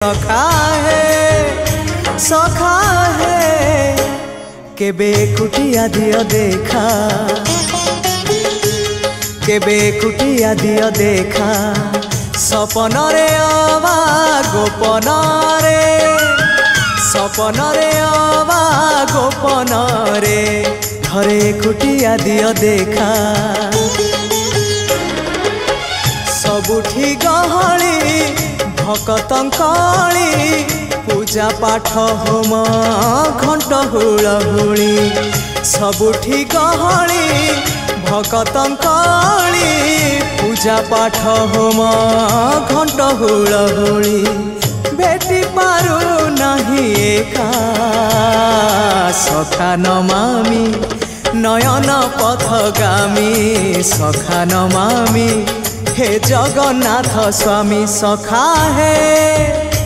सखा है केबे कुटिया दियो देखा, केबे कुटिया दियो देखा सपन रे अबा गोपन रे, सपन रे अबा गोपन रे घरे कुटिया दियो देखा। सबुठी गहली भकतंकली पूजा पाठ होम घंट हुलहुली, सबुठी गहली भकतंकली पूजा पाठ होम घंट हुलहुली बेटी पारू नहीं एका सखा नमामि नयन पथगामी, सखा नमामि हे जगन्नाथ स्वामी। सखा है